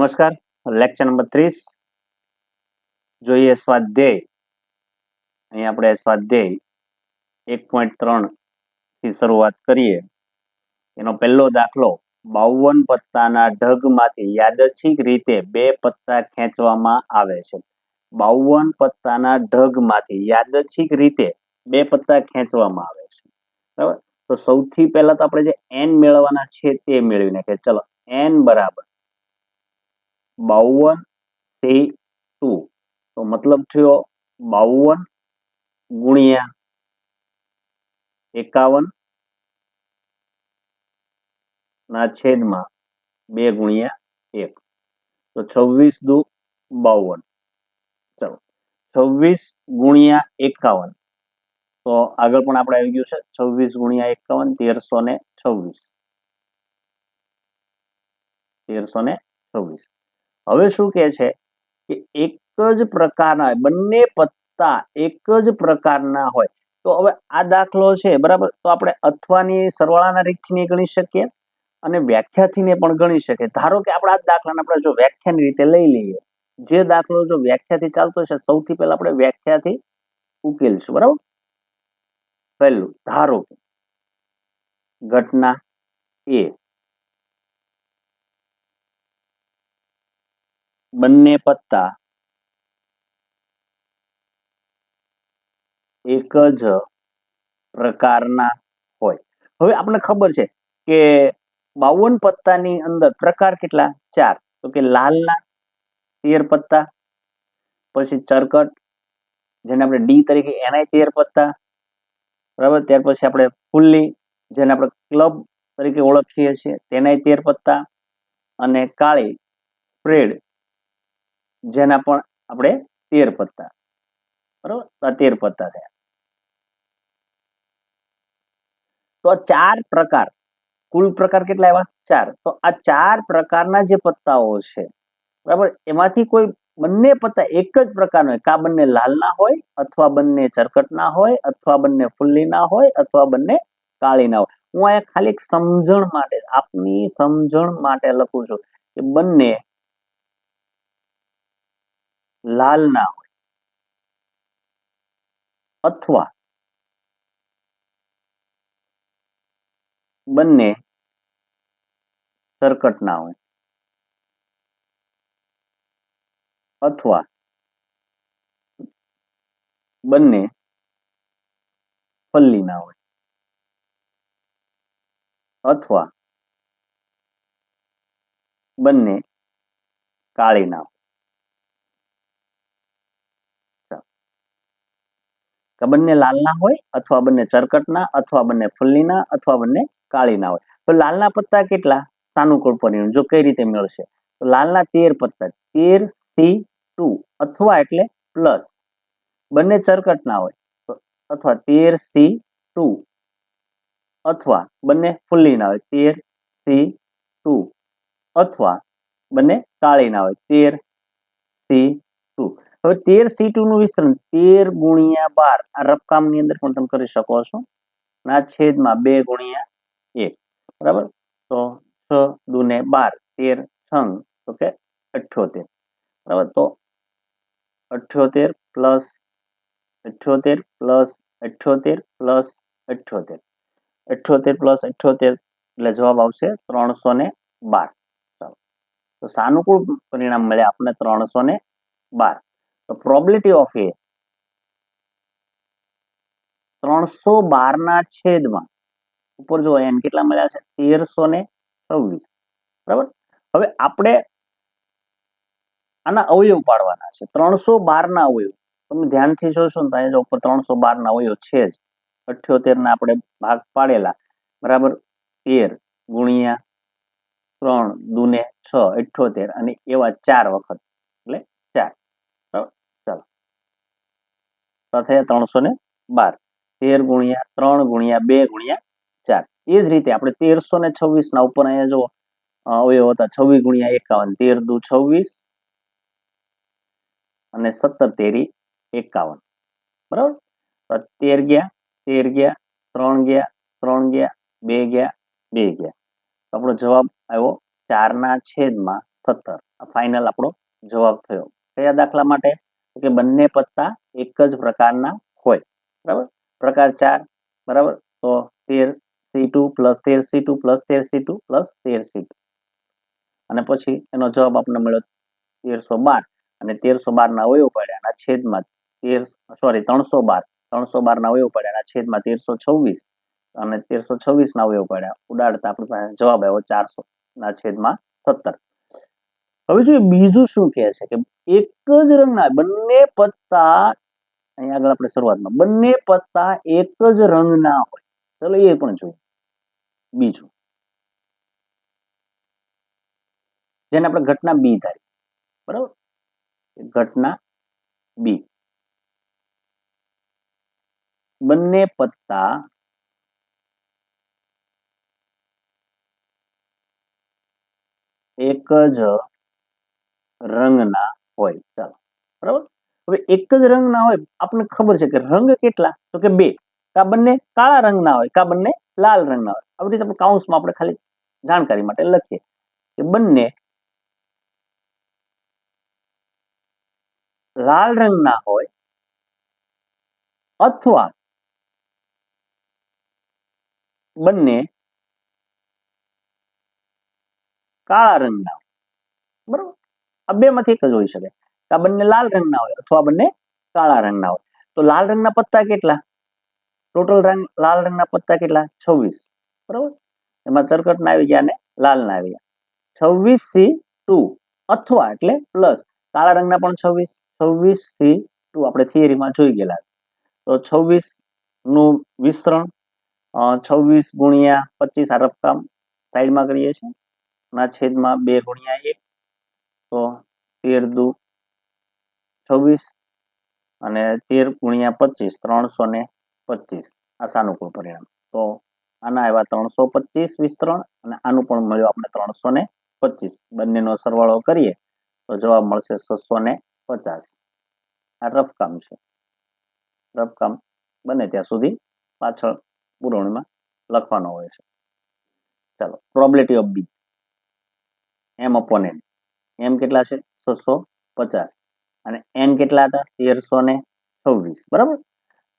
નમસ્કાર. Lecture number 30 જોઈએ સ્વાધ્યાય. અહીં આપણે સ્વાધ્યાય 1.3 થી શરૂઆત કરીએ. એનો પહેલો દાખલો, 52 પત્તાના ઢગમાંથી યાદચ્છિક રીતે 2 પત્તા ખેંચવામાં આવે છે. 52 પત્તાના ઢગમાંથી યાદચ્છિક રીતે 2 પત્તા ખેંચવામાં આવે છે. બરાબર. તો સૌથી પહેલા તો આપણે જે n મેળવવાના છે તે મેળવી નાખીએ. ચલો, n બરાબર 52 C2, તો મતલબ થયો 52 ગુણ્યા 51 ના છેદમાં 2 ગુણ્યા 1, તો 26 દુ 52. ચલો, 26 ગુણ્યા 51, તો આગળ પણ આપણે આવી ગયું છે. 26 ગુણ્યા 51 1326. હવે શું કહે છે કે એક જ પ્રકારના બંને પત્તા એક જ પ્રકારના હોય. તો હવે આ દાખલો છે, બરાબર, તો આપણે અથવાની સરવાળાના રીતથી ગણી શકીએ અને વ્યાખ્યાથી પણ ગણી શકીએ. ધારો કે આપણે આ દાખલાને આપણે જો વ્યાખ્યાની રીતે લઈ લઈએ, જે દાખલો જો વ્યાખ્યાથી ચાલતો છે, સૌથી પહેલા આપણે વ્યાખ્યાથી ઉકેલશું. બરાબર. પહેલું, ધારો કે ઘટના એ, બંને પત્તા એક જ પ્રકારના હોય. હવે આપણને ખબર છે કે 52 પત્તાની અંદર પ્રકાર કેટલા? 4. તો કે લાલના 13 પત્તા, પછી ચરકટ જેને આપણે ડી તરીકે એનાય 13 પત્તા, બરાબર. ત્યાર પછી આપણે ફુલ્લી જેને આપણે ક્લબ તરીકે ઓળખીએ છીએ તેનાય 13 પત્તા, અને કાળી સ્પ્રેડ જેના પણ આપણે 13 પત્તા. બરાબર. આ 13 પત્તા થયા. તો આ 4 પ્રકાર, કુલ પ્રકાર કેટલા આવ્યા? 4. તો આ 4 પ્રકારના જે પત્તાઓ છે, બરાબર, એમાંથી કોઈ બંને પત્તા એક જ પ્રકારના હોય. કા બંને લાલના હોય, અથવા બંને ચરકટના હોય, અથવા બંને ફુલ્લીના હોય, અથવા બંને કાળીના હોય. હું અહીંયા ખાલી એક સમજણ માટે, આપની સમજણ માટે લખું છું કે બંને લાલના હોય અથવા બંને ચરકટના હોય, અથવા બંને ફલ્લીના હોય, અથવા બંને કાળીના હોય. બંને લાલના હોય, અથવા બંને ચરકટના, અથવા બંને ફુલ્લીના, અથવા બંને કાળીના હોય. તો લાલના પત્તા કેટલા? સાનુકૂળ પરિણામ જો કઈ રીતે મળશે? તો લાલના 13 પત્તા, 13C2, અથવા એટલે પ્લસ. બંને ચરકટના હોય તો અથવા 13C2, અથવા બંને ફુલ્લીના હોય 13C2, અથવા બંને કાળીના હોય 13C2. હવે 13C2 નું વિસ્તરણ 13 ગુણ્યા 12, આ રફકામની અંદર પણ તમે કરી શકો છો, ના છેદમાં 2 ગુણ્યા 1. બરાબર. તો 6 દુને 12, 13 છંગ, તો કે 78. બરાબર. તો 78 પ્લસ 78 પ્લસ 78 પ્લસ 78, 78 પ્લસ 78 એટલે જવાબ આવશે 312. ચાલો, તો સાનુકૂળ પરિણામ મળે આપણે 312. તો પ્રોબેબિલિટી ઓફ એ 312 ના છેદમાં ઉપર જો n કેટલા મળ્યા છે? 1326. બરાબર. હવે આપણે આના અવયવ પાડવાના છે. 312 ના અવયવ તમે ધ્યાનથી જોશો ને, ત્યાં ઉપર 312 ના અવયવ છે જ. 78 ના આપણે ભાગ પાડેલા, બરાબર. 13 ગુણ્યા 3 દુને 6, 78, અને એવા 4 વખત, એટલે 4. બરાબર. ચાલો, તો થયા 312. 13 ગુણ્યા 3 ગુણ્યા 2 ગુણ્યા 4. એ જ રીતે આપણે 1326 ના ઉપર અહીંયા જો અવયવ હતા 26 ગુણ્યા 51, 13 દુ 26, અને 17 તેરી 51. બરાબર. 13 ગયા, 13 ગયા, 3 ગયા, 3 ગયા, 2 ગયા, 2 ગયા. તો આપણો જવાબ આવ્યો 4 ના છેદમાં 17 આ ફાઇનલ આપણો જવાબ થયો. કયા દાખલા માટે? કે બંને પત્તા એક જ પ્રકારના હોય. બરાબર. પ્રકાર 4 બરાબર. તો 13C2 plus 13C2 plus 13C2 plus 13C2 અને પછી એનો જવાબ આપણને મળ્યો 1312 અને 1312 ના અવયવ પડ્યા એના છેદમાં 312 ના અવયવ પડ્યા એના છેદમાં 1326 અને 1326 ના અવયવ પડ્યા ઉડાડતા આપણી પાસે જવાબ આવ્યો 400 ના છેદમાં 17. હવે જોઈએ બીજું શું કહે છે કે એક જ રંગના બંને પત્તા, અહીંયા આગળ આપણે શરૂઆતમાં બંને પત્તા એક જ રંગના હોય. ચલો એ પણ જોઈએ. બીજું જેને આપણે ઘટના બી ધારી. બરાબર. ઘટના બી, બંને પત્તા એક જ રંગના હોય. ચાલો બરાબર. હવે એક જ રંગના હોય આપણને ખબર છે કે રંગ કેટલા? તો કે 2. કા બંને કાળા રંગના હોય કા બંને લાલ રંગના હોય. આવી રીતે આપણે કૌંસમાં આપણે ખાલી જાણકારી માટે લખીએ કે બંને લાલ રંગના હોય અથવા બંને કાળા રંગના હોય. બરાબર. આ બે માંથી એક જ હોઈ શકે. આ બંને લાલ રંગના હોય અથવા બંને કાળા રંગના હોય. તો લાલ રંગના પત્તા કેટલા? ટોટલ લાલ રંગના પત્તા કેટલા? 26. બરાબર. એમાં ચરકટના આવી ગયા અને લાલના આવી ગયા. 26C2 અથવા એટલે પ્લસ કાળા રંગના પણ 26C2 આપણે થિયરીમાં જોઈ ગયેલા. તો 26 નું વિસ્તરણ 26 ગુણ્યા 25 આ રફકામ સાઈડમાં કરીએ છીએ ના છેદમાં 2 ગુણ્યા 1 તો 13 દુ 26 અને 13 ગુણ્યા 25 325 આ સાનુકૂળ પરિણામ. તો આના આવ્યા 325 વિસ્તરણ અને આનું પણ મળ્યું આપણે 325. બંનેનો સરવાળો કરીએ તો જવાબ મળશે 650. આ રફકામ છે. રફકામ બને ત્યાં સુધી પાછળ પુરવણીમાં લખવાનો હોય છે. ચાલો probability of B M upon N. M કેટલા છે? 650 અને એન કેટલા હતા? 1326. બરાબર.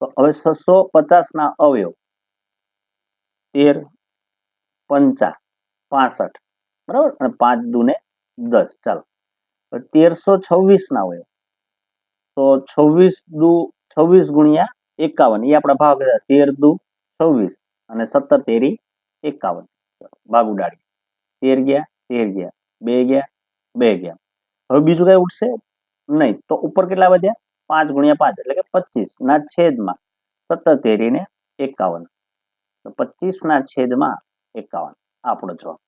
તો હવે 650 ના અવયવ 13 પંચા 65 બરાબર અને 5 દુ ને 10. ચાલો 1326 ના અવયવ તો 26 ગુણ્યા 51 એ આપણા ભાગ 13 દુ 26 અને 17 તેરી 51 ભાગ ઉડાડી 13 ગયા 13 ગયા 2 ગયા 2 ગયા. હવે બીજું કઈ ઉઠશે નહીં. તો ઉપર કેટલા વધ્યા? 5 ગુણ્યા 5 એટલે કે 25 ના છેદમાં 17 તેરી ને 51. તો 25 ના છેદમાં 51 આપણો જવાબ.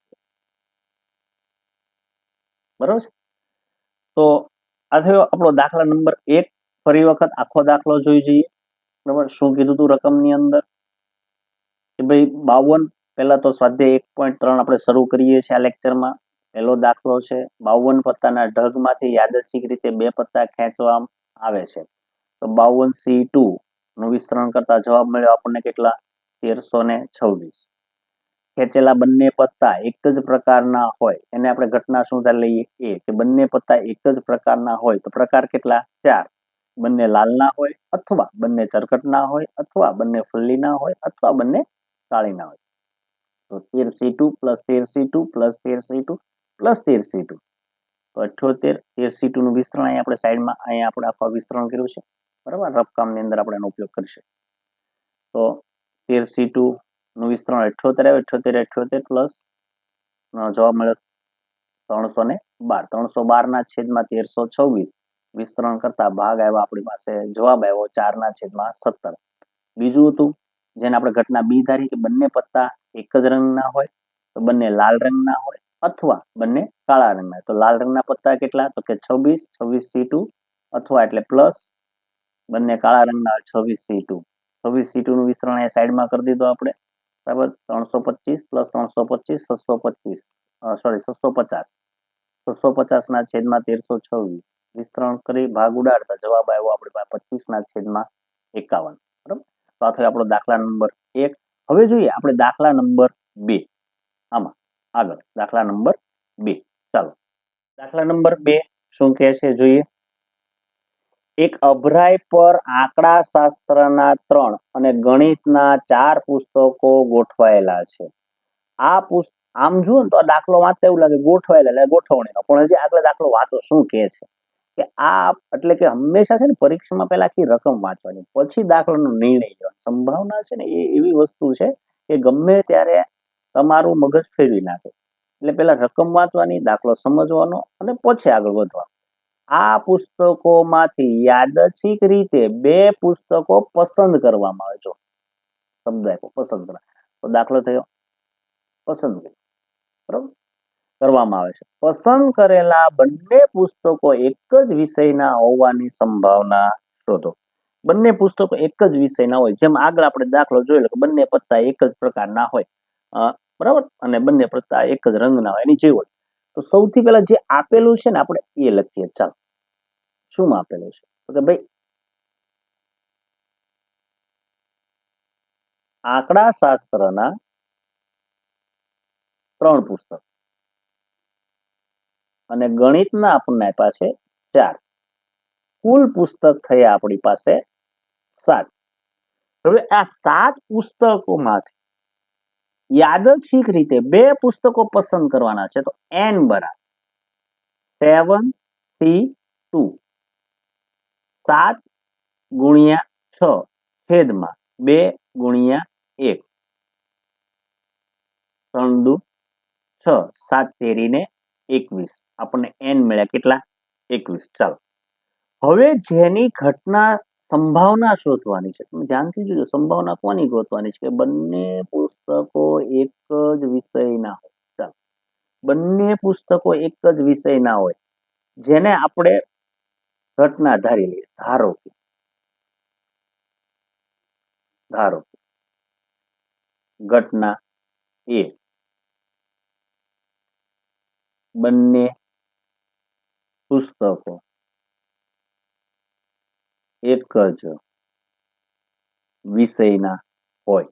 બરોબર છે. તો આ થયો આપણો દાખલા નંબર 1. ફરી વખત આખો દાખલો જોઈ જઈએ. બરાબર. શું કીધું હતું રકમની અંદર કે ભાઈ 52. પહેલા તો સ્વાધ્યાય 1.3 આપણે શરૂ કરીએ છીએ આ લેક્ચરમાં. પહેલો દાખલો છે 52 પત્તાના ઢગમાંથી યાદચ્છિક રીતે 2 પત્તા ખેંચવામાં આવે છે. તો 52C2 નું વિસ્તરણ કરતા જવાબ મળ્યો આપણને કેટલા? 1326. ખેંચેલા બંને પત્તા એક જ પ્રકારના હોય એને આપણે ઘટના શું લઈએ કે બંને પત્તા એક જ પ્રકારના હોય તો પ્રકાર કેટલા? 4. બંને લાલના હોય અથવા બંને ચરકટના હોય અથવા બંને ફુલ્લીના હોય અથવા બંને કાળીના હોય. તો 13C2 plus 13C2 plus 13C2 plus 13C2 તો 78. 13C2 નું વિસ્તરણ અહીંયા આપણે સાઈડમાં અહીંયા આપણે આખું વિસ્તરણ કર્યું છે. બરાબર. રફકામની અંદર આપણે એનો ઉપયોગ કરીશું. તો 13C2 નું વિસ્તરણ 78 આવે. 78 પ્લસ જવાબ મળ્યો 312. 312 ના છેદમાં 1326 વિસ્તરણ કરતા ભાગ આવ્યો આપણી પાસે જવાબ આવ્યો 4 ના છેદમાં 17. બીજું હતું જેને આપણે ઘટના બી ધારી કે બંને પત્તા એક જ રંગના હોય તો બંને લાલ રંગના હોય અથવા બંને કાળા રંગના. તો લાલ રંગના પત્તા કેટલા? તો કે 26C2 અથવા એટલે પ્લસ બંને કાળા રંગના 26C2. 26C2 નું વિસ્તરણ એ સાઈડમાં કરી દીધું આપણે. બરાબર. 325 પ્લસ 325 650 650 ના છેદમાં 1326 વિસ્તરણ કરી ભાગ ઉડાડતા જવાબ આવ્યો આપણી પાસે 25 ના છેદમાં 51. બરાબર. તો આ થયો આપણો દાખલા નંબર 1. હવે જોઈએ આપણે દાખલા નંબર 2. આમાં આગળ દાખલા નંબર 2. ચાલો દાખલા નંબર 2 શું કહે છે જોઈએ. એક અભરાય પર આંકડા શાસ્ત્રના 3 અને ગણિતના 4 પુસ્તકો ગોઠવાયેલા છે. આ આમ જુઓ ને તો આ દાખલો વાંચતા એવું લાગે ગોઠવાયેલા એટલે ગોઠવણીનો, પણ હજી આગળ દાખલો વાંચો શું કહે છે કે આ એટલે કે હંમેશા છે ને પરીક્ષામાં પહેલા આખી રકમ વાંચવાની પછી દાખલાનો નિર્ણય લેવાનો. સંભાવના છે ને એ એવી વસ્તુ છે કે ગમે ત્યારે તમારું મગજ ફેરવી નાખે. એટલે પહેલા રકમ વાંચવાની, દાખલો સમજવાનો અને પછી આગળ વધવાનું. આ પુસ્તકોમાંથી યાદચ્છિક રીતે 2 પુસ્તકો પસંદ કરવામાં આવે. જો શબ્દ આપ્યો પસંદ કરવા, તો દાખલો થયો પસંદગી, બરાબર કરવામાં આવે છે. પસંદ કરેલા બંને પુસ્તકો એક જ વિષયના હોવાની સંભાવના શોધો. બંને પુસ્તકો એક જ વિષયના હોય, જેમ આગળ આપણે દાખલો જોઈ લો કે બંને પત્તા એક જ પ્રકારના હોય, બરાબર, અને બંને પત્તા એક જ રંગના હોય, એની જેવું. તો સૌથી પહેલા જે આપેલું છે ને આપણે એ લખીએ. ચાલો શું આપેલું છે તો કે ભાઈ આંકડા શાસ્ત્રના 3 પુસ્તક અને ગણિતના આપણને આપ્યા છે 4. કુલ પુસ્તક થયા આપણી પાસે 7. હવે આ 7 પુસ્તકોમાંથી યાદચ્છિક રીતે 2 પુસ્તકો પસંદ કરવાના છે. તો n બરાબર 7c2 7 ગુણ્યા 6 છેદમાં 2 ગુણ્યા 1 3 દુ 6 7 તેરીને 21 આપણને n મળ્યા કેટલા 21. ચાલો હવે જેની ઘટના સંભાવના શોધવાની છે, તમે ધ્યાનથી જોજો સંભાવના કોની ગોતવાની છે કે બંને પુસ્તકો એક જ વિષયના હોય. ચાલો બંને પુસ્તકો એક જ વિષયના હોય જેને આપણે ઘટના ધારી લઈએ. ધારો ઘટના એ બંને પુસ્તકો એક જ વિષયના હોય.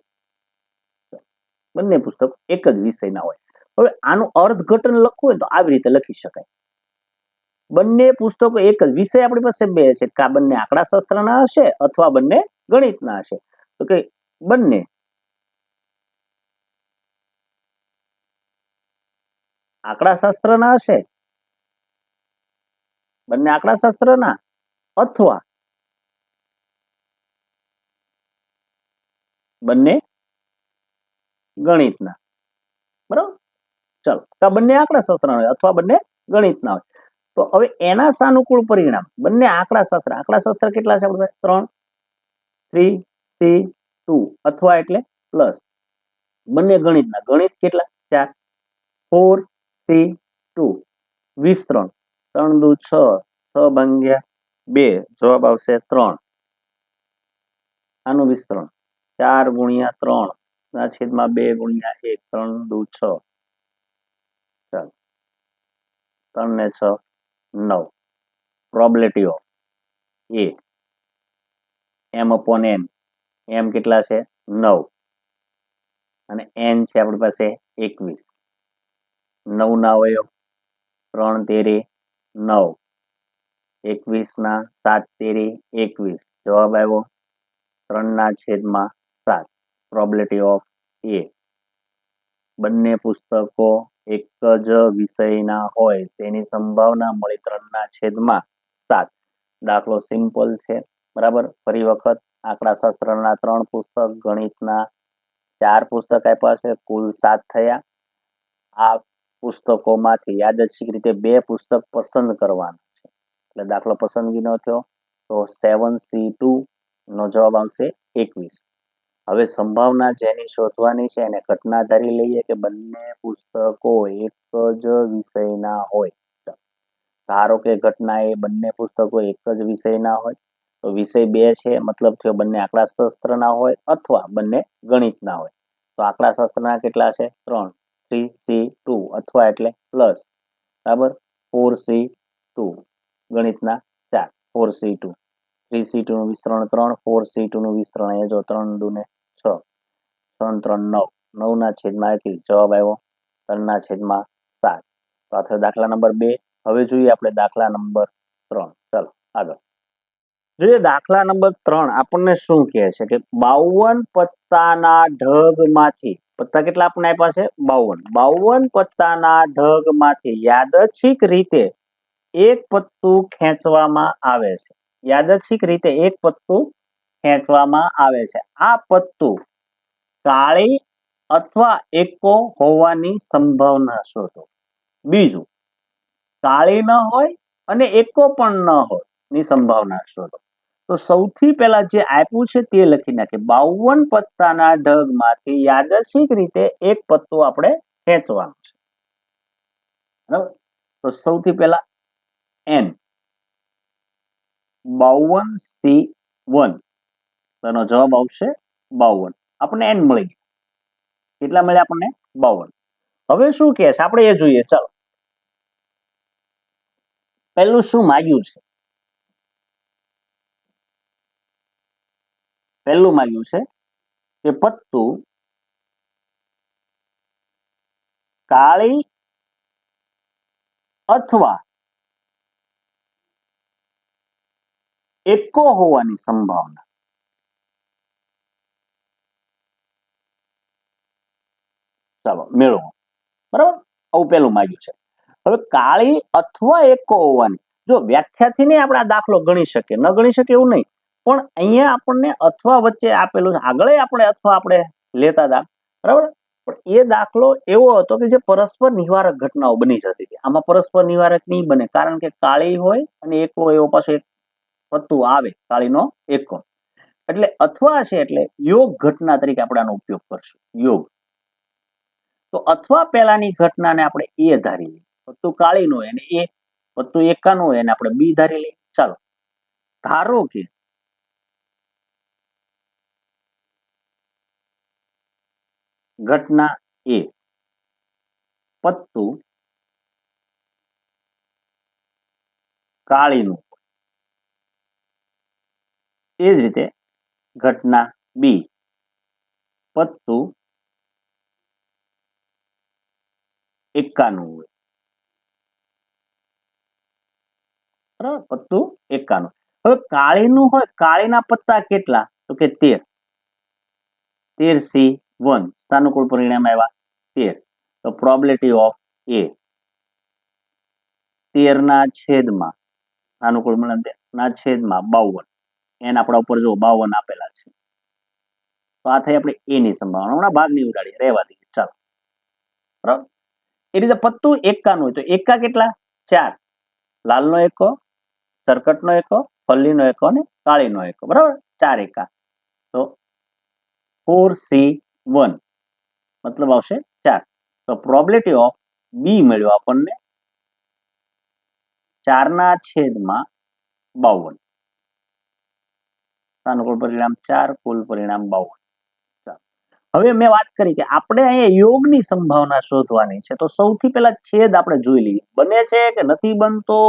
બંને પુસ્તકો એક જ વિષયના હોય. હવે આનું અર્થઘટન લખવું હોય તો આવી રીતે લખી શકાય. બંને પુસ્તકો એક જ વિષય આપણી પાસે 2 છે, કા બંને આંકડાશાસ્ત્રના હશે અથવા બંને ગણિતના હશે. તો કે બંને આંકડાશાસ્ત્રના હશે, બંને આંકડાશાસ્ત્રના અથવા બંને ગણિતના, બરાબર. ચાલો કા બંને આંકડાશાસ્ત્રના હોય અથવા બંને ગણિતના હોય. તો હવે એના સાનુકૂળ પરિણામ બંને આંકડાશાસ્ત્ર કેટલા છે આપણે 3 3c2 અથવા એટલે પ્લસ બંને ગણિત કેટલા 4 4c2 23 3 દુ 6 6 ભાગ્યા 2 જવાબ આવશે 3. આનું વિસ્તરણ 4 ગુણ્યા 3 ના છેદમાં 2 ગુણ્યા 1 3 દુ 6. ચાલો 3 ને 6 9. Probability of A m upon n, m કેટલા છે 9 અને n છે આપણી પાસે 21. 9 ના અવયવ 3 તેરી 9, 21 ના 7 તેરી 21, જવાબ આવ્યો 3 ના છેદમાં 7. પ્રોબેબિલિટી ઓફ એ બંને પુસ્તકો એક જ વિષયના હોય તેની સંભાવના મળી 3 ના છેદમાં 7. દાખલો સિમ્પલ છે, બરાબર. ફરી વખત આંકડાશાસ્ત્રના 3 પુસ્તક, ગણિતના 4 પુસ્તક આપ્યા છે, કુલ 7 થયા. આ પુસ્તકોમાંથી યાદચ્છિક રીતે 2 પુસ્તક પસંદ કરવાના છે, એટલે દાખલો પસંદગીનો થયો. તો 7c2 નો જવાબ આવશે 21. હવે સંભાવના જેની શોધવાની છે એને ઘટના ધારી લઈએ કે બંને પુસ્તકો એક જ વિષયના હોય. ધારો કે ઘટના એ બંને પુસ્તકો એક જ વિષયના હોય, તો વિષય 2 છે મતલબ થયો બંને આંકડાશાસ્ત્રના હોય અથવા બંને ગણિતના હોય. તો આંકડાશાસ્ત્રના કેટલા છે 3 3c2 અથવા એટલે પ્લસ, બરાબર 4c2, ગણિતના 4 4c2. 3c2 નું વિસ્તરણ 3, 4c2 નું વિસ્તરણ એ જો 3 દુ ને 6 3 3 9, 9 ના છેદમાં 21, જવાબ આવ્યો 3 ના છેદમાં 7. તો આ થયો દાખલા નંબર 2. હવે જોઈએ આપણે દાખલા નંબર 3. ચાલો આગળ જોઈએ. દાખલા નંબર 3 આપણને શું કહે છે કે 52 પત્તાના ઢગમાંથી, પત્તા કેટલા આપણને આપ્યા છે? 52 પત્તાના ઢગમાંથી યાદચ્છિક રીતે એક પત્તું ખેંચવામાં આવે છે. યાદચ્છિક રીતે એક પત્તું ખેંચવામાં આવે છે. આ પત્તું કાળી અથવા એકો હોવાની સંભાવના શોધો. બીજું, કાળી ન હોય અને એકો પણ ન હોય ની સંભાવના શોધો. તો સૌથી પહેલા જે આપ્યું છે તે લખી નાખીએ. 52 પત્તાના ઢગમાંથી યાદચ્છિક રીતે એક પત્તું આપણે ખેંચવાનું છે. બરાબર? તો સૌથી પહેલા n 52C1, એનો જવાબ આવશે 52. આપણને n મળી ગયું. કેટલા મળ્યા આપણને? 52. હવે શું કહે છે આપણે એ જોઈએ. ચાલો પહેલું શું માંગ્યું છે? પહેલું માંગ્યું છે કે પત્તું કાળી અથવા એકો હોવાની સંભાવના. ચાલો મેળવો. બરાબર? આવું પેલું માંગ્યું છે. હવે કાળી અથવા એકો હોવાની, જો વ્યાખ્યાથી નહીં આપણે આ દાખલો ગણી શકીએ, ન ગણી શકીએ એવું નહીં, પણ અહીંયા આપણને અથવા વચ્ચે આપેલું છે. આગળ આપણે અથવા આપણે લેતા હતા. બરાબર? પણ એ દાખલો એવો હતો કે જે પરસ્પર નિવારક ઘટનાઓ બની જતી હતી. આમાં પરસ્પર નિવારક નહીં બને, કારણ કે કાળી હોય અને એકો એવો પાછો એક પત્તું આવે, કાળીનો એકો. એટલે અથવા છે એટલે યોગ ઘટના તરીકે આપણે આનો ઉપયોગ કરશું. યોગ. તો અથવા પહેલાની ઘટનાને આપણે એ ધારી લઈએ. પત્તું કાળીનું હોય અને એ પત્તું એકાનું હોય અને આપણે બી ધારી લઈએ. ચાલો ધારો કે ઘટના એ, પત્તું કાળીનું. એ જ રીતે ઘટના બી, પત્તું એકાનું હોય. બરાબર? પત્તું એકાનું. હવે કાળીનું હોય, કાળીના પત્તા કેટલા? તો કે 13. 13C1, સાનુકૂળ પરિણામ આવ્યા 13. તો પ્રોબેબિલિટી ઓફ એ 13 ના છેદમાં સાનુકૂળ ના છેદમાં 52. એન આપણા ઉપર જો 52 આપેલા છે. તો આ થઈ આપણે એ ની સંભાવના. હમણાં ભાગ નહીં ઉડાડીએ, રહેવા દઈએ. ચાલો બરાબર. એ રીતે પત્તું એકાનું હોય તો એકા કેટલા? 4. લાલનો એકો, સરકટનો એકો, ફલ્લીનો એકો અને કાળીનો એકો. બરાબર? 4 એકા. તો 4C1 મતલબ આવશે 4. તો પ્રોબેબિલિટી ઓફ બી મળ્યો આપણને 4 ના છેદમાં 52. સાનુકૂળ પરિણામ 4, કુલ પરિણામ 52. હવે મેં વાત કરી કે આપણે અહીંયા યોગની સંભાવના શોધવાની છે. તો સૌથી પહેલા છેદ આપણે જોઈ લઈએ. બને છે કે નથી બનતો?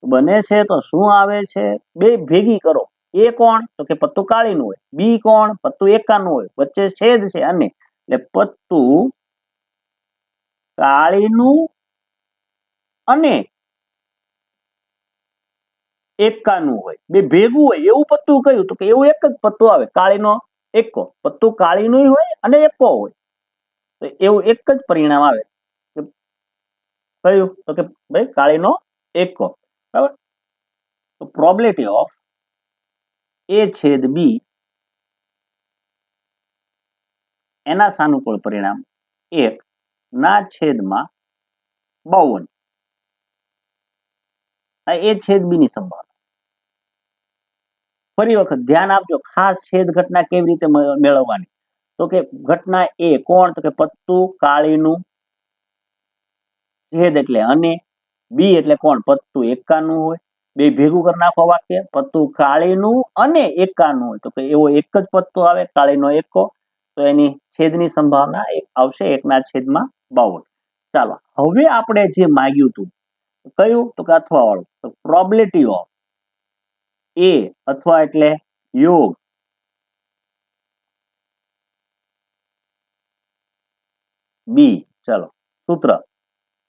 બને છે તો શું આવે છે? બે ભેગી કરો. એ કોણ? તો કે પત્તું કાળીનું હોય. બી કોણ? પત્તું એકાનું હોય. વચ્ચે છેદ છે અને એટલે પત્તું કાળીનું અને એકાનું હોય. બે ભેગું હોય એવું પત્તું કયું? તો કે એવું એક જ પત્તું આવે, કાળીનો એકો. પત્તું કાળીનું હોય અને એકો હોય. તો એવું એક જ પરિણામ આવે. કયું? તો કે ભાઈ કાળીનો એકો. બરાબર? તો પ્રોબેબિલિટી ઓફ એ છેદ બી એના સાનુકૂળ પરિણામ 1 ના છેદમાં 52. એ છેદ બી ની સંભાવના. ફરી વખત ધ્યાન આપજો, ખાસ છેદ ઘટના કેવી રીતે મેળવવાની. તો કે ઘટના એ કોણ? તો કે પત્તું કાળીનું છેદ એટલે અને, બી એટલે કોણ? પત્તું એકાનું હોય. બે ભેગું કરી નાખો વાક્ય. પત્તું કાળીનું અને એકાનું હોય. તો કે એવો એક જ પત્તો આવે, કાળીનો એકો. તો એની છેદની સંભાવના આવશે 1 ના છેદમાં 52. ચાલો હવે આપણે જે માંગ્યું હતું કયું? તો કે અથવા વાળું. તો પ્રોબેબિલિટી ઓફ એ અથવા એટલે યોગ બી. ચલો સૂત્ર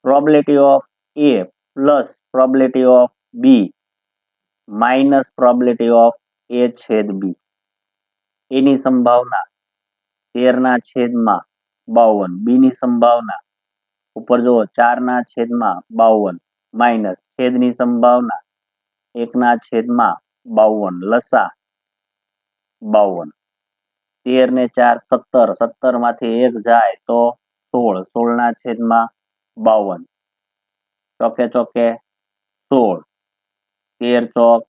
probability of A plus probability of B minus probability of A છેદ બી એની સંભાવના 13/52 બી ની સંભાવના ઉપર જુઓ 4/52 માઇનસ છેદની સંભાવના 1/52 લસા 52 13 ને 4 17 17 માંથી 1 જાય તો 16 16/52 ચોકે ચોકે 16 13 ચોક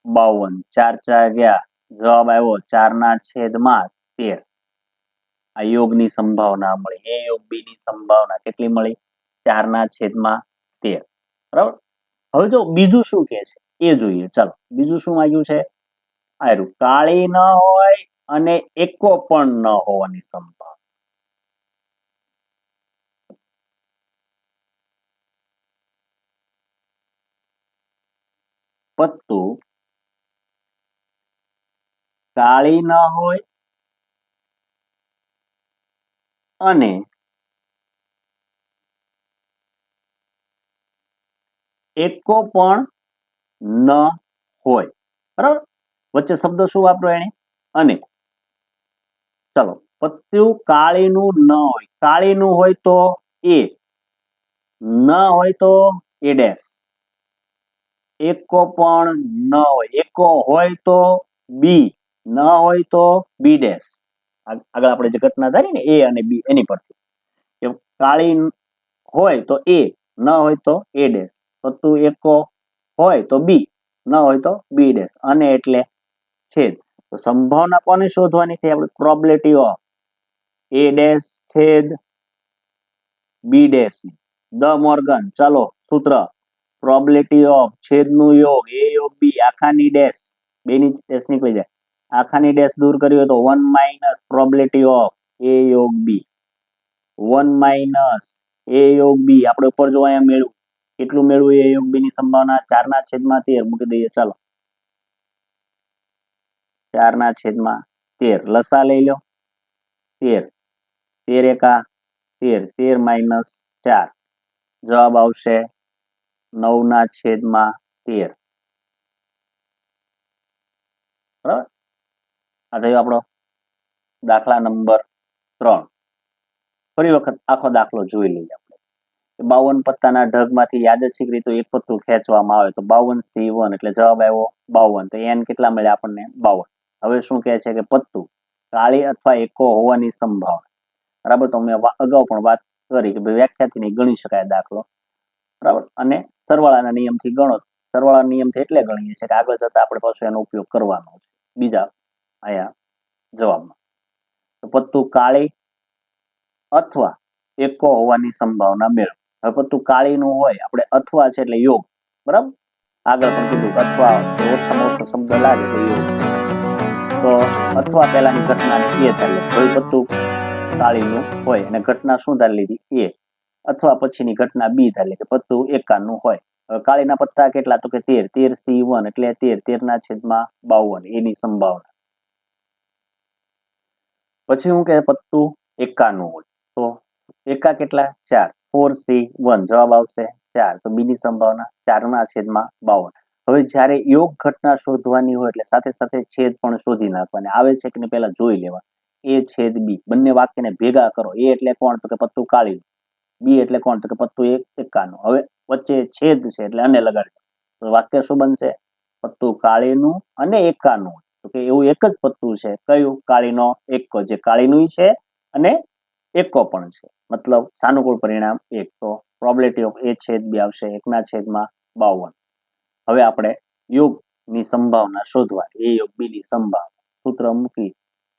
52 4 4 ગયા જવાબ આવ્યો 4/13 આ યોગની સંભાવના મળી એ યોગ બી ની સંભાવના કેટલી મળી 4/13 બરાબર હવે જો બીજું શું કે છે એ જોઈએ ચાલો બીજું શું આવ્યું છે આયરું કાળી ન હોય અને એકો પણ ન હોવાની સંભાવના પત્તુ કાળી ન હોય અને એકો પણ ન હોય બરાબર વચ્ચે શબ્દ શું વાપરો એને અને ચલો પત્તું કાળીનું ન હોય કાળીનું હોય તો એ ન હોય તો એ ડેશ એકો પણ ન હોય એકો હોય તો બી ન હોય તો બી ડેશ આગળ આપણે જે ઘટના ધારી ને એ અને બી એની પરથી કે કાળી હોય તો એ ન હોય તો એ ડેશ પત્તું એકો હોય તો બી ન હોય તો બી ડેશ અને એટલે છેદ તો સંભાવના કોને શોધવાની છે આપણે પ્રોબેબિલિટી ઓફ એ ડેશ છેદ બી ડેશ દ મોર્ગન ચાલો સૂત્ર પ્રોબેબિલિટી ઓફ છેદનું યોગ એ યોગ બી આખાની ડેશ બેની ડેશ નીકળી જાય આખાની ડેશ દૂર કરી હોય તો 1 માઇનસ પ્રોબેબિલિટી ઓફ એ યોગ બી 1 માઇનસ એ યોગ બી આપણે ઉપર જો અહીંયા મેળવ્યું કેટલું મેળવ્યું એ યોગ બી ની સંભાવના 4/13 મૂકી દઈએ ચાલો 4/13 લસા લઈ લો 13 13 એકા 13 13 માઇનસ 4 જવાબ આવશે 9/13 બરાબર આ થયો આપણો દાખલા નંબર 3 ફરી વખત આખો દાખલો જોઈ લઈએ આપણે 52 પત્તાના ઢગમાંથી યાદચ્છિક રીતે એક પત્તું ખેંચવામાં આવે તો 52C1 એટલે જવાબ આવ્યો 52 તો n કેટલા મળ્યા આપણને 52 હવે શું કહે છે કે પત્તું કાળી અથવા એકો હોવાની સંભાવના બરાબર તો મેં અગાઉ પણ વાત કરી કે વ્યાખ્યાથી નહીં ગણી શકાય દાખલો બરાબર અને સરવાળાના નિયમથી ગણો સરવાળાના નિયમથી એટલે ગણીએ છીએ કે આગળ જતા આપણે પાછું એનો ઉપયોગ કરવાનો છે બીજા અહીંયા જવાબમાં તો પત્તું કાળી અથવા એકો હોવાની સંભાવના મેળવો હવે પત્તું કાળીનું હોય આપણે અથવા છે એટલે યોગ બરાબર આગળ પણ કીધું અથવા ઓછામાં ઓછો શબ્દ લાગે તો યોગ તો અથવા પહેલાની ઘટનાને એ ધારી હવે પત્તું કાળીનું હોય અને ઘટના શું ધારી લીધી એ અથવા પછીની ઘટના બી ધારી કે પત્તું એકાનું હોય હવે કાળીના પત્તા કેટલા તો કે 13C1 એટલે 13/52 એની સંભાવના પછી હું કે પત્તું એકાનું હોય તો એકા કેટલા 4 4C1 જવાબ આવશે 4 તો બી ની સંભાવના 4/52 હવે જ્યારે યોગ ઘટના શોધવાની હોય એટલે સાથે સાથે છેદ પણ શોધી નાખવાની આવે છે કે પહેલા જોઈ લેવા એ છેદ બી બંને વાક્યને ભેગા કરો એ એટલે કોણ તો કે પત્તું કાળીનું બી એટલે કોણ તો કે પત્તું એકાનું હવે વચ્ચે છેદ છે એટલે અને લગાડજો તો વાક્ય શું બનશે પત્તું કાળીનું અને એકાનું તો કે એવું એક જ પત્તું છે કયું કાળીનો એકો જે કાળીનું છે અને એકો પણ છે મતલબ સાનુકૂળ પરિણામ 1 તો પ્રોબેબિલિટી ઓફ એ છેદ બી આવશે 1/52 હવે આપણે યોગની સંભાવના શોધવા એ યોગ બી ની સંભાવના સૂત્ર મૂકી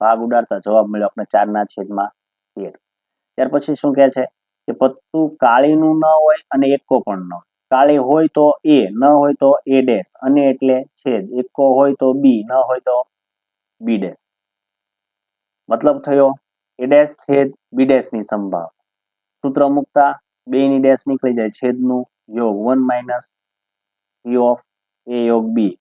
ભાગ ઉડાડતા જવાબ મળ્યો આપણે 4/13 ત્યાર પછી શું કહે છે કે પત્તું કાળીનું ન હોય અને એકો પણ ન હોય કાળી હોય તો એ ન હોય તો એ ડેશ અને એટલે છેદ એકો હોય તો બી ન હોય તો બી ડેશ મતલબ થયો એ ડેશ છેદ બી ડેશ ની સંભાવના સૂત્ર મૂકતા બે ની ડેશ નીકળી જાય છેદનું યોગ 1 માઇનસ પી ઓફ એ યોગ બી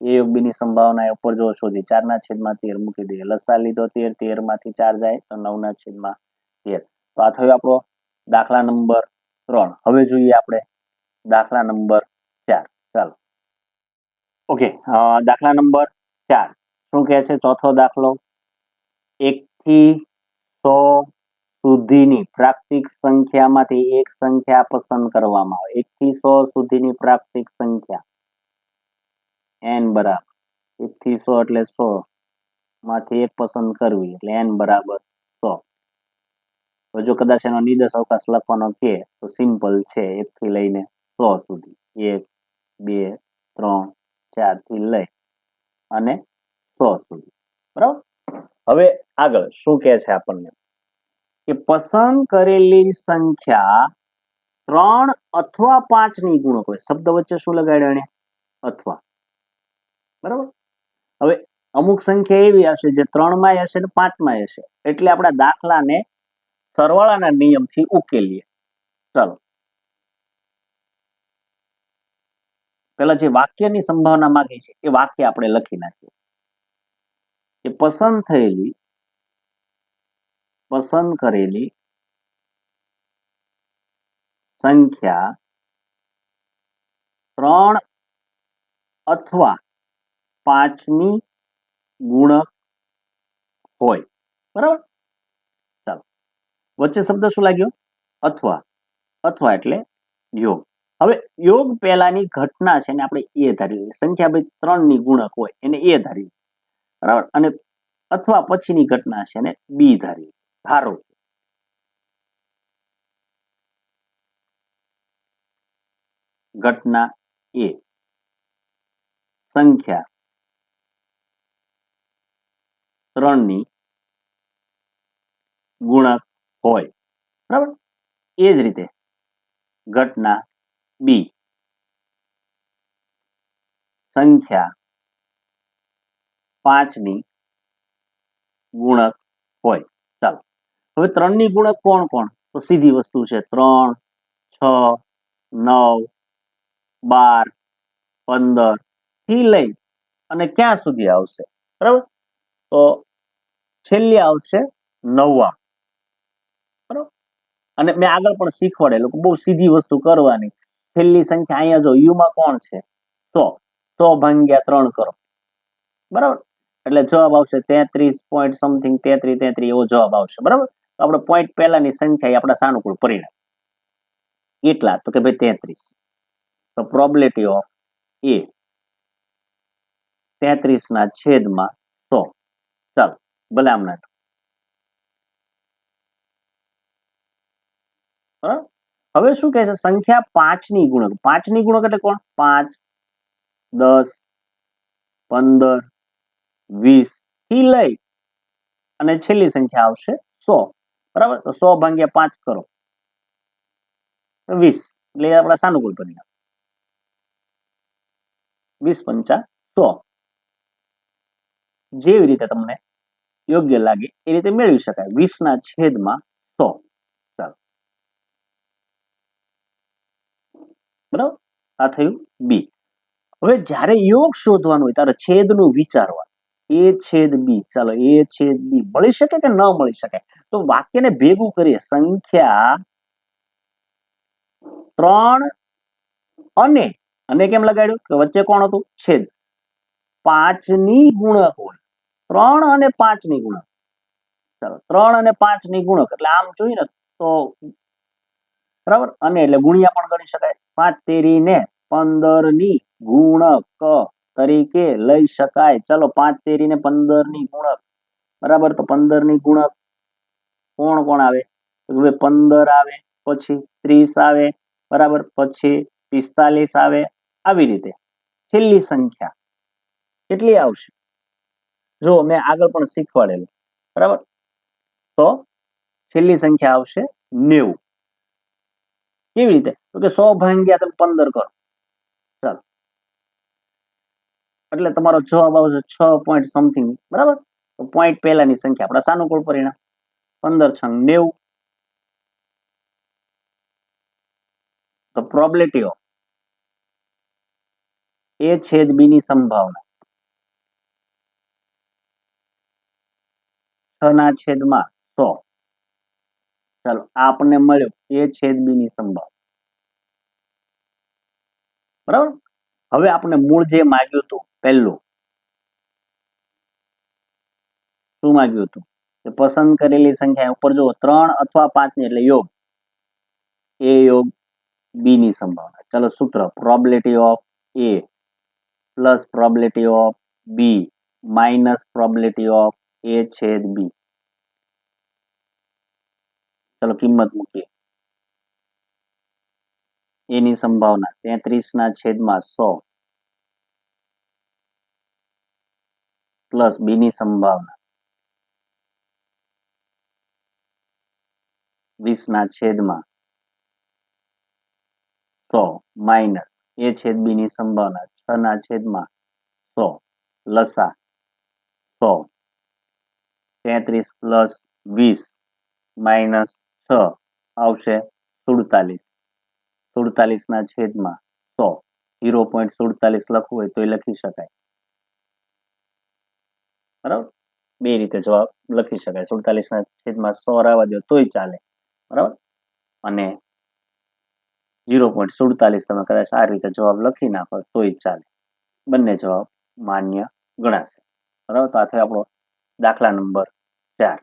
એ યોગ બી ની સંભાવના ઉપર જો શોધી 4/13 મૂકી દઈએ લસા લીધો 13 13 માંથી 4 જાય તો 9/13 તો આ થયો આપણો દાખલા નંબર 3 હવે જોઈએ આપણે દાખલા નંબર 4. ચાલો ઓકે, દાખલા નંબર 4 શું કહે છે? ચોથો દાખલો, 1 થી 100 સુધીની પ્રાકૃતિક સંખ્યામાંથી એક સંખ્યા પસંદ કરવામાં આવે. 1 થી 100 સુધીની પ્રાકૃતિક સંખ્યા n બરાબર 1 થી 100 એટલે 100 માંથી એક પસંદ કરવી એટલે n બરાબર 100. તો જો કદાચ એનો નિર્દેશ અવકાશ લખવાનો કે તો સિમ્પલ છે, 1 થી લઈને 100 સુધી, 1 2 3 4 થી લઈ અને 100 સુધી. બરાબર. હવે આગળ શું કહે છે આપણને કે પસંદ કરેલી સંખ્યા 3 અથવા 5 ની ગુણક હોય. શબ્દ વચ્ચે શું લગાડ્યો એને? અથવા. બરાબર. હવે અમુક સંખ્યા એવી હશે જે 3 માં હશે ને 5 માં હશે, એટલે આપણા દાખલાને સરવાળાના નિયમથી ઉકેલીએ. ચાલો પેલા જે વાક્યની સંભાવના માંગી છે એ વાક્ય આપણે લખી નાખીએ કે પસંદ કરેલી સંખ્યા 3 અથવા 5 ની ગુણક હોય. બરાબર. ચાલો વચ્ચે શબ્દ શું લાગ્યો? અથવા. અથવા એટલે યોગ. હવે યોગ પહેલાની ઘટના છે ને આપણે એ ધારી, સંખ્યા ભાઈ 3 ની ગુણક હોય એને એ ધારી. બરાબર. અને અથવા પછીની ઘટના છે ને બી ધારી. ધારો ઘટના એ સંખ્યા 3 ની ગુણક હોય. બરાબર. એ જ રીતે ઘટના બી સંખ્યા 5 ની ગુણક હોય. ચાલો હવે 3 ની ગુણક કોણ કોણ? તો સીધી વસ્તુ છે, 3 6 9 12 15 થી લઈ અને ક્યાં સુધી આવશે? બરાબર. તો છેલ્લે આવશે 9. બરાબર. અને મેં આગળ પણ શીખવાડેલું બહુ સીધી વસ્તુ કરવાની. છેલ્લી સંખ્યા અહીંયા જો યુમાં કોણ છે? 100 ભાગ્યા 3 કરો. બરાબર. એટલે જવાબ આવશે 33 પોઈન્ટ સમથિંગ 33 એવો જવાબ આવશે. બરાબર. તો આપણે પોઈન્ટ પહેલાની સંખ્યા આપણા સાનુકૂળ પરિણામ કેટલા? તો કે ભાઈ 33. તો પ્રોબેબિલિટી ઓફ એ 33 ના છેદમાં 100. ચાલો ભલે આમ ના. હવે શું કહે છે? સંખ્યા 5 ની ગુણક. 5 ની ગુણક એટલે કોણ? 5 10 15 20 થી લઈ અને છેલ્લી સંખ્યા આવશે 100. બરાબર. તો 100 ભાગ્યા 5 કરો 20 એટલે આપણા સાનુકૂળ પરિણામ 20 પંચા 100. જેવી રીતે તમને યોગ્ય લાગે એ રીતે મેળવી શકાય. 20 ના છેદમાં 100. ચાલો બરાબર. આ થયું બી. હવે જ્યારે યોગ શોધવાનું હોય ત્યારે છેદનું વિચારવાનું. એ છેદ બી. ચાલો એ છેદ બી મળી શકે કે ન મળી શકે? તો વાક્યને ભેગું કરીએ. સંખ્યા 3 અને કેમ લગાડ્યું કે વચ્ચે કોણ હતું? છેદ. 5 ની ગુણક હોય. 3 અને 5 ની ગુણક. ચાલો 3 અને 5 ની ગુણક એટલે આમ જોઈએ ને તો બરાબર. અને એટલે ગુણ્યા પણ ગણી શકાય. 5 તેરી ને 15 ની ગુણક તરીકે લઈ શકાય. ચલો 5 તેરી ને 15 ની ગુણક. બરાબર. તો 15 ની ગુણક કોણ કોણ આવે? 15 આવે, પછી 30 આવે, બરાબર, પછી 45 આવે. આવી રીતે છેલ્લી સંખ્યા કેટલી આવશે? જો મેં આગળ પણ શીખવાડેલું. બરાબર. તો છેલ્લી સંખ્યા આવશે 90. કેવી રીતે? તો કે 100 ભાગ્યા તમે 15 કરો. ચાલો એટલે તમારો જવાબ આવશે 6 પોઈન્ટ સમથિંગ. બરાબર. તો પોઈન્ટ પહેલાની સંખ્યા આપણા સાનુકૂળ પરિણામ 15 6 90. તો પ્રોબેબિલિટી ઓફ એ છેદ બી ની સંભાવના 6 ના છેદમાં 100. ચાલો આ આપણને મળ્યો એ છેદ બી ની સંભાવના. બરાબર. હવે આપણે મૂળ જે માંગ્યું હતું પહેલું શું માંગ્યું હતું કે પસંદ કરેલી સંખ્યા ઉપર જો 3 અથવા 5 ની એટલે યોગ a યોગ b ની સંભાવના. ચલો સૂત્ર probability of a plus probability of b minus probability of a છેદ b. ચલો કિંમત મૂકીએ. a ની સંભાવના 33 ના છેદમાં 100 પ્લસ b ની સંભાવના 20 ના છેદમાં 100 માઇનસ a છેદ b ની સંભાવના 6 ના છેદમાં 100 લસા 100 33 પ્લસ 20 માઇનસ 6 આવશે 47 47 ના છેદમાં 100 0.47 લખવું હોય તો એ લખી શકાય. બરાબર, બે રીતે જવાબ લખી શકાય. 47 ના છેદમાં 100 રહેવા દો તોય ચાલે. બરાબર, અને 0.47 તમે કદાચ આ રીતે જવાબ લખી નાખો તોય ચાલે. બંને જવાબ માન્ય ગણાશે. બરાબર, તો આ થયો આપણો દાખલા નંબર 4.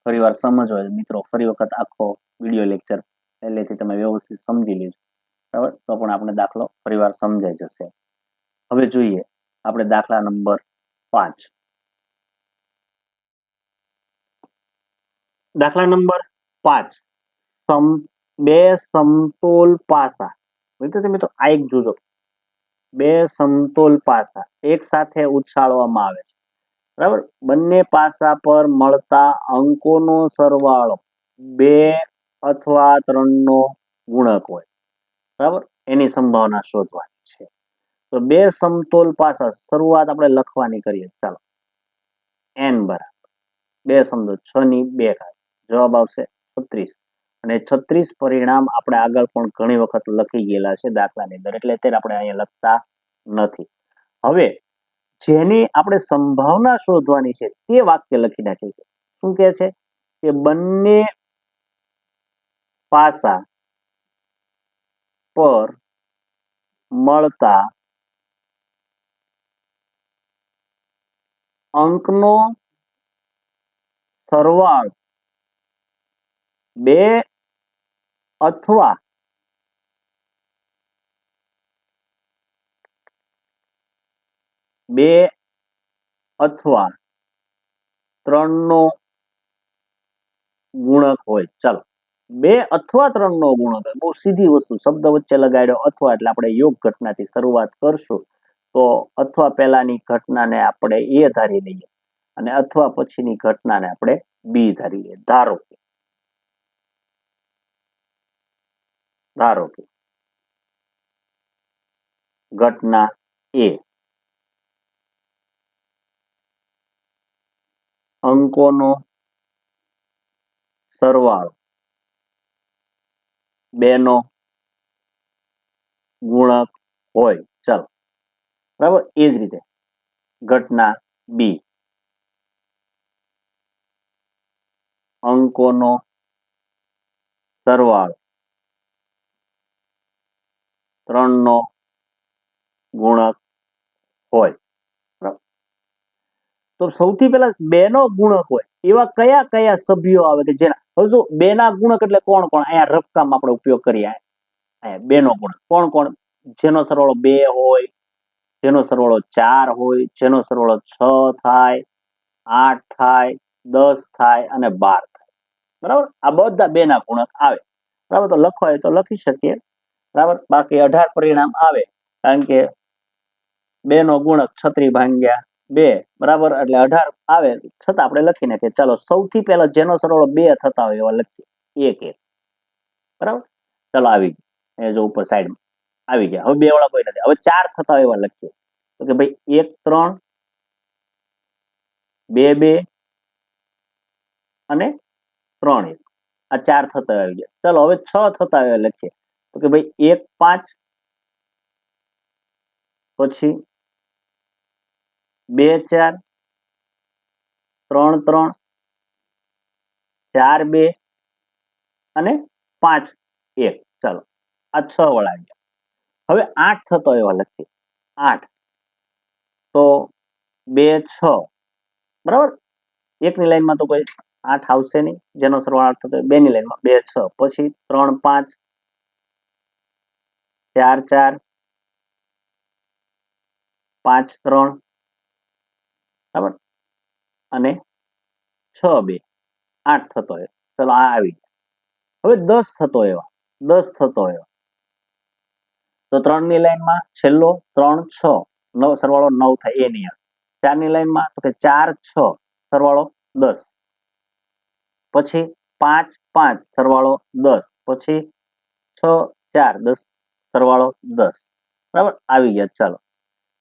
ફરી વાર સમજો મિત્રો, ફરી વખત આખો વિડીયો લેક્ચર પહેલેથી તમે વ્યવસ્થિત સમજી લેજો. બરાબર, તો પણ આપણે દાખલો ફરી વાર સમજાઈ જશે. હવે જોઈએ આપણે દાખલા નંબર 5. દાખલા નંબર 5, બે સમતોલ પાસા. મિત્રો આ એક જોજો, બે સમતોલ પાસા એક સાથે ઉછાળવામાં આવે છે. બરાબર, બંને પાસા પર મળતા અંકોનો સરવાળો 2 અથવા 3 નો ગુણક હોય. બરાબર, એની સંભાવના શોધવાની છે. તો બે સમતોલ પાસા શરૂઆત આપણે લખવાની કરીએ. ચાલો, n બરાબર 2 સમતોલ 6 ની 2 ઘાત, જવાબ આવશે 36. અને 36 પરિણામ આપણે આગળ પણ ઘણી વખત લખી ગયેલા છે દાખલાની અંદર, એટલે અત્યારે આપણે અહીંયા લખતા નથી. હવે જેની આપણે સંભાવના શોધવાની છે તે વાક્ય લખી નાખીએ. શું કહે છે કે બંને પાસા પર મળતા અંકનો સરવાળો 2 અથવા 3 નો ગુણક હોય. ચાલો, 2 અથવા 3 નો ગુણક હોય, બહુ સીધી વસ્તુ. શબ્દ વચ્ચે લગાડ્યો અથવા એટલે આપણે યોગ ઘટનાથી શરૂઆત કરશું. તો અથવા પહેલાની ઘટનાને આપણે a ધારી લઈએ અને અથવા પછીની ઘટનાને આપણે b ધારી લઈએ. ધારો કે ઘટના a, અંકોનો સરવાળો 2 નો ગુણક હોય. ચાલો, બરાબર. એ જ રીતે ઘટના b, અંકોનો સરવાળો 3 નો ગુણક હોય. તો સૌથી પહેલા 2 નો ગુણક હોય એવા કયા કયા સભ્યો આવે કે જેના, હવે જો 2 ના ગુણક એટલે કોણ કોણ, અહીંયા રફકામ આપણે ઉપયોગ કરીએ. અહીંયા 2 નો ગુણક કોણ કોણ? જેનો સરવાળો 2 હોય, જેનો સરવાળો 4 હોય, જેનો સરવાળો 6 થાય, 8 થાય, 10 થાય અને 12 થાય. બરાબર, આ બધા 2 ના ગુણક આવે. બરાબર, તો લખવા હોય તો લખી શકીએ. બરાબર, બાકી 18 પરિણામ આવે, કારણ કે 2 નો ગુણક 36/2, બરાબર, એટલે 18 આવે. છતાં આપણે લખી નાખીએ. ચાલો, સૌથી પહેલા જેનો સરવાળો 2 થતા હોય એવા લખીએ. 1 બરાબર. ચાલો, આવી જો ઉપર સાઈડમાં આવી ગયા. હવે 2 વાળા કોઈ નથી. હવે 4 થતા હોય એવા લખીએ. તો કે ભાઈ 1 3, 2 2 અને 3 1. આ 4 થતા આવી ગયા. ચાલો, હવે 6 થતા હોય લખીએ. તો કે ભાઈ 1 5, પછી 2 4, 3 3, 4 2 અને 5 1. ચાલો, આ 6 વાળા ગયા. હવે 8 થતો એવા લખીએ. 8 તો 2 6, બરાબર. એકની લાઈનમાં તો કોઈ 8 આવશે નહીં, જેનો સરવાળો 8 થતો હોય. 2 ની લાઈનમાં 2 6, પછી 3 5, 4 4, 5 3, બરાબર, અને 6 2, 8 થતો હોય. ચલો આ આવી. હવે 10 થતો એવા, 10 થતો એવા તો 3 ની લાઈનમાં છેલ્લો 3 6, સરવાળો 9 થાય, એ નહીં આવે. 4 ની લાઈનમાં તો કે 4 6, સરવાળો 10, પછી 5 5, સરવાળો 10, પછી 6 4 10, સરવાળો 10, બરાબર, આવી ગયા. ચાલો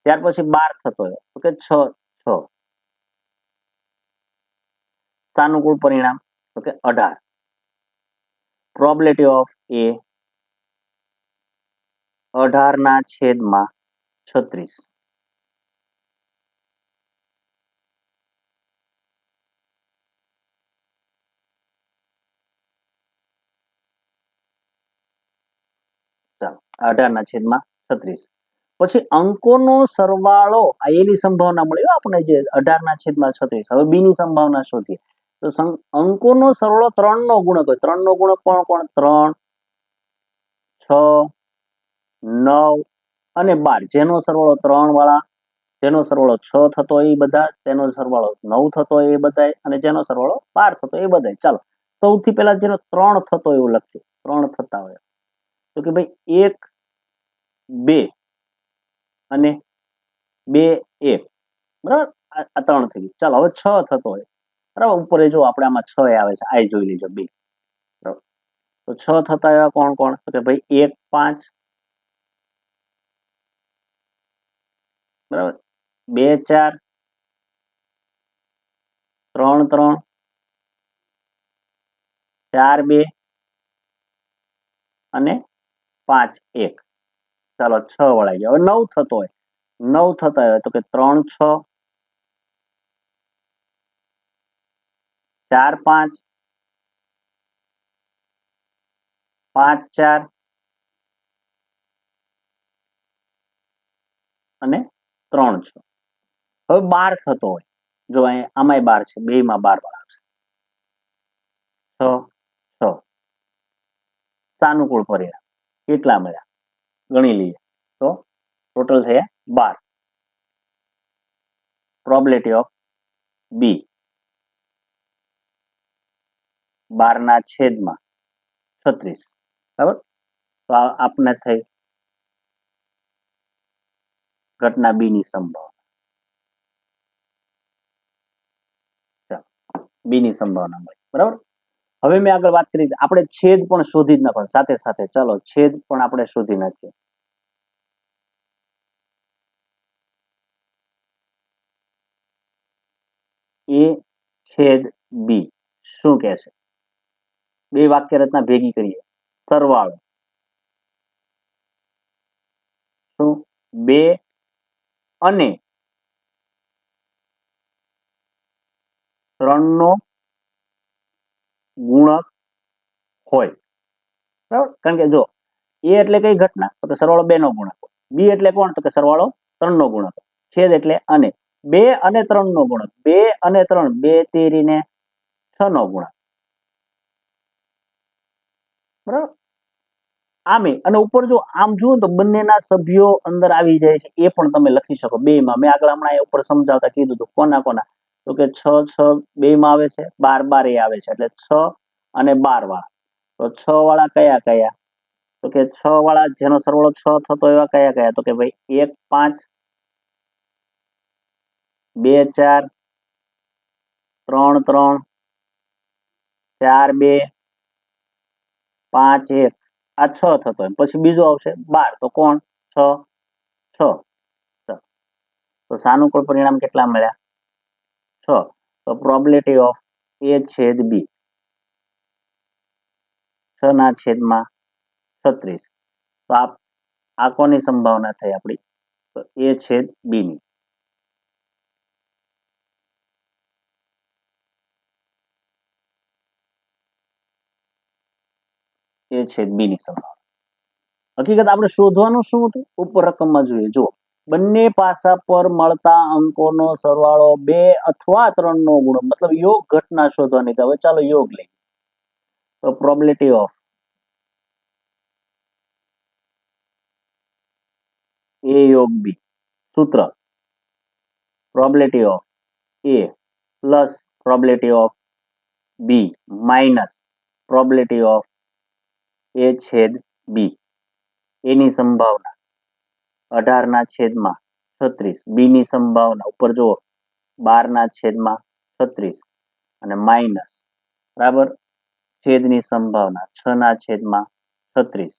ત્યાર પછી 12 થતો હોય તો કે 6 6, સાનુકૂળ પરિણામ તો કે 18. પ્રોબેબિલિટી ઓફ એ 18/36. ચાલો 18/36. પછી અંકોનો સરવાળો, આ એની સંભાવના મળી આપણે, જે 18/36. હવે બી ની સંભાવના શોધીએ તો અંકોનો સરવાળો 3 નો ગુણક હોય. 3 નો ગુણક કોણ કોણ? 3 6 9 અને 12. જેનો સરવાળો 3 વાળા, જેનો સરવાળો 6 થતો હોય એ બધા, તેનો સરવાળો 9 થતો હોય એ બધા, અને જેનો સરવાળો 12 થતો હોય એ બધા. ચાલો સૌથી પહેલા જેનો 3 થતો હોય એવું લખીએ. 3 થતા હોય તો કે ભાઈ 1 2 અને 2 1, બરાબર. આ 3 થઈ ગયું. ચાલો હવે 6 થતો હોય, બરાબર. ઉપર જો આપણે આમાં 6 આવે છે, આ જોઈ લીજો 2, બરાબર. તો 6 થતા એવા કોણ કોણ? તો કે ભાઈ 1 5, બરાબર, 2 4, 3 3, 4 2 અને 5 1. ચાલો 6 વળાઈ ગયા. હવે 9 થતો હોય, 9 થતા હોય તો કે 3 6, 4 5, 5 4 અને 3 6. હવે 12 થતો હોય, જો અહીંયા આમાંય 12 છે, બેયમાં 12 આવશે. 6 6. સાનુકૂળ પરિણામ કેટલા મળ્યા ગણી લઈએ તો ટોટલ થયા 12. પ્રોબેબિલિટી ઓફ બી 12/36, બરાબર. તો આપને થઈ ઘટના બી ની સંભાવના. ચાલો બી ની સંભાવના મળી, બરાબર. હવે મેં આગળ વાત કરી, આપણે છેદ પણ શોધી જ નાખો સાથે સાથે. ચાલો છેદ પણ આપણે શોધી નાખીએ. એ છેદ બી શું કહે છે? બે વાક્ય રચના ભેગી કરીએ. સરવાળો શું? 2 અને 3 નો ગુણક હોય, બરાબર. કારણ કે જો એ એટલે કઈ ઘટના? તો કે સરવાળો 2 નો ગુણક. બી એટલે કોણ? તો કે સરવાળો 3 નો ગુણક. છેદ એટલે અને 2 અને 3 નો ગુણક. 2 અને 3, 2 તેરી ને 6 નો ગુણક, બરાબર. આમે અને ઉપર જો આમ જુઓ તો બંનેના સભ્યો અંદર આવી જાય છે, એ પણ તમે લખી શકો બેમાં. મેં આગળ હમણાં ઉપર સમજાવતા કીધું હતું કોના કોના, તો કે 6 6 બેમાં આવે છે, 12 12 એ આવે છે, એટલે 6 અને 12 વાળા. તો 6 વાળા કયા કયા? તો કે 6 વાળા જેનો સરવાળો 6 થતો એવા કયા કયા? તો કે ભાઈ 1 5, 2 4, 3 3, 4 2, 5 1. આ 6 થતો હોય. પછી બીજો આવશે 12, તો કોણ? 6 6. તો સાનુકૂળ પરિણામ કેટલા મળ્યા? 6. તો પ્રોબેબિલિટી ઓફ એ છેદ બી 6/36. તો આ કોની સંભાવના થઈ આપણી? તો એ છેદ બી ની. એ છેદ બી ની સંભાવના. હકીકત આપણે શોધવાનું શું હતું? ઉપર રકમમાં જોઈએ. જો બંને પાસા પર મળતા અંકોનો સરવાળો 2 અથવા 3 નો ગુણો, મતલબ યોગ ઘટના શોધવાની. હવે ચાલો યોગ લઈએ. તો પ્રોબેબિલિટી ઓફ A યોગ B, સૂત્ર probability of A plus probability of B minus probability of A છેદ B. એની સંભાવના 18/36, B ની સંભાવના ઉપર જુઓ 12/36 અને માઇનસ બરાબર છેદની સંભાવના 6/36.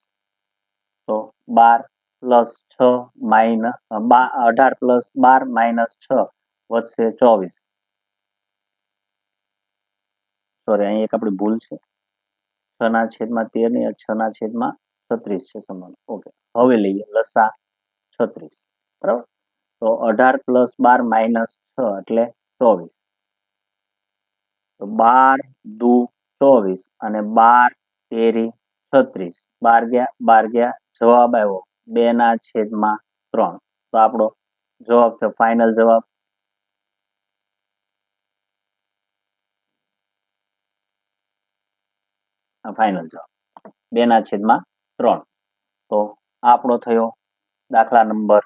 તો 12 પ્લસ 6 માઇનસ 18 પ્લસ 12 માઇનસ 6 વધશે 24. સોરી, અહીં એક આપણી ભૂલ છે. 6/13 ની 6/36 છે સંભાવના. ઓકે, હવે લઈએ લસા 36. બરાબર. તો 18 પ્લસ 12 માઇનસ 6 એટલે 24. તો 12 દુ 24 અને 12 તેરી 36. 12 ગયા જવાબ આવ્યો 2/3. તો આપણો જવાબ છે ફાઇનલ જવાબ ફાઇનલ જવાબ 2/3. તો આપણો થયો દાખલા નંબર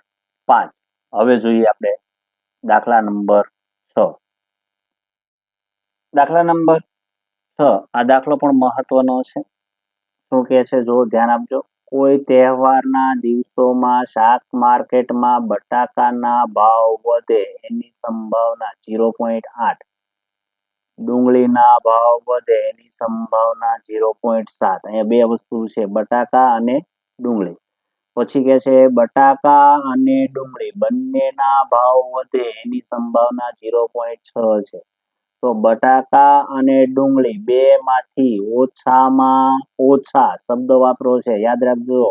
5. હવે જોઈએ આપણે દાખલા નંબર 6. દાખલા નંબર 6, આ દાખલો પણ મહત્વનો છે. શું કહે છે જો ધ્યાન આપજો. કોઈ તહેવારના દિવસોમાં શાક માર્કેટમાં બટાકાના ભાવ વધે એની સંભાવના 0.8, ડુંગળીના ભાવ વધે એની સંભાવના 0.7. અહીંયા બે વસ્તુ છે, બટાકા અને ડુંગળી. પછી કે છે બટાકા અને ડુંગળી બંનેના ભાવ વધે એની સંભાવના 0.6 છે. તો બટાકા અને ડુંગળી બે માંથી ઓછામાં ઓછા શબ્દ વાપરો છે, યાદ રાખજો,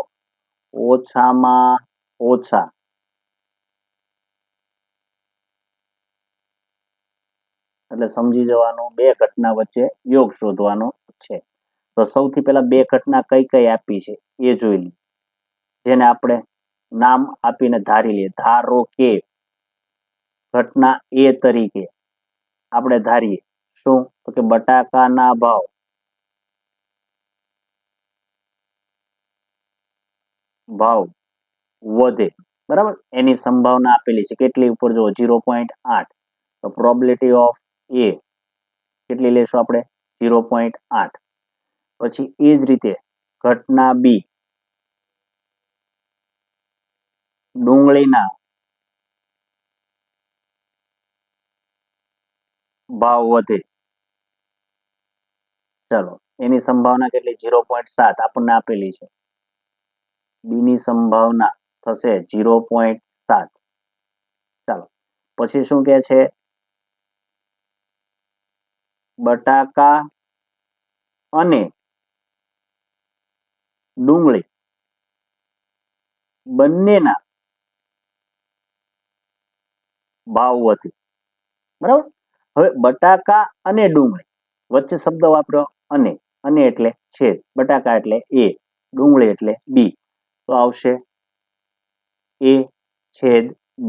ઓછામાં ઓછા એટલે સમજી જવાનું બે ઘટના વચ્ચે યોગ શોધવાનો છે. તો સૌથી પહેલા બે ઘટના કઈ કઈ આપી છે એ જોઈ લઈએ, જેને આપણે નામ આપીને ધારી લઈએ. ધારો કે ઘટના એ તરીકે આપણે ધારીએ શું? તો કે બટાકાના ભાવ વધે, બરાબર, એની સંભાવના આપેલી છે. કેટલી ઉપર જો 0.8. તો પ્રોબેબિલિટી ઓફ A કેટલી લેશું આપણે? 0.8. પછી એ જ રીતે ઘટના બી, ડુંગળીના ભાવ વધે, ચલો એની સંભાવના કેટલી? 0.7 આપણને આપેલી છે. બી ની સંભાવના થશે 0.7. ચાલો પછી શું કે છે? બટાકા અને ડુંગળી બંનેના ભાવ વધે, બરાબર. હવે બટાકા અને ડુંગળી વચ્ચે શબ્દ વાપર્યો અને એટલે છેદ. બટાકા એટલે A, ડુંગળી એટલે B. તો આવશે A છેદ B.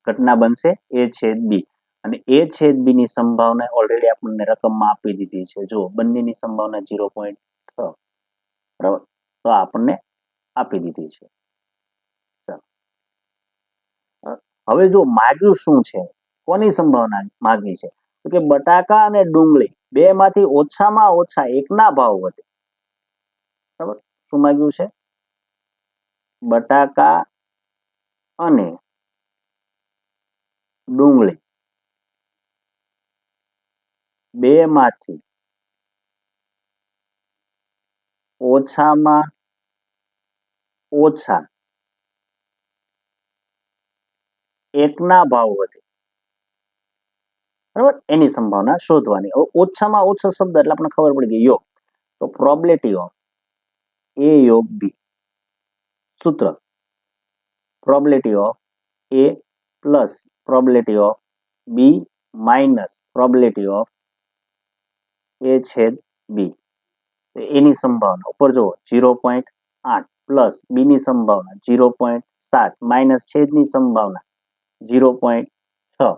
ઘટના બનશે A છેદ B. અને A છેદ B ની સંભાવના ઓલરેડી આપણને રકમમાં આપી દીધી છે. જો બંનેની સંભાવના 0.6, બરાબર. તો આપણને આપી દીધી છે. હવે જો માગ્યું શું છે, કોની સંભાવના માગી છે? તો કે બટાકા અને ડુંગળી બે માંથી ઓછામાં ઓછા એકના ભાવ વધે, બરાબર. શું માગ્યું છે? બટાકા અને ડુંગળી બે માંથી ઓછામાં ઓછા એકના ભાવ વધે, બરાબર. એની સંભાવના શોધવાની. હવે ઓછામાં ઓછો શબ્દ એટલે આપણને ખબર પડી ગઈ યોગ. તો પ્રોબેબિલિટી ઓફ A યોગ B, સૂત્ર probability of A plus probability of B minus probability of A છેદ B. એની સંભાવના ઉપર જુઓ 0.8. પ્લસ બીની સંભાવના 0.7 માઇનસ છેદની સંભાવના 0.6,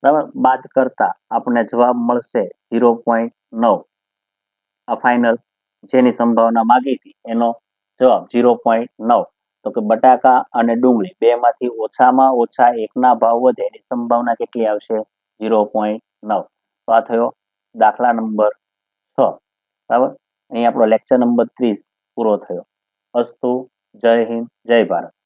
બરાબર. બાદ કરતા આપણને જવાબ મળશે 0.9. આ ફાઇનલ જેની સંભાવના માગી હતી એનો જવાબ 0.9. તો કે બટાકા અને ડુંગળી બે માંથી ઓછામાં ઓછા એકના ભાવ વધે એની સંભાવના કેટલી આવશે? 0.9. તો આ થયો દાખલા નંબર 6. બરાબર. અહીં આપણો લેક્ચર નંબર 30 પૂરો થયો. અસ્તુ. જય હિન્દ, જય ભારત.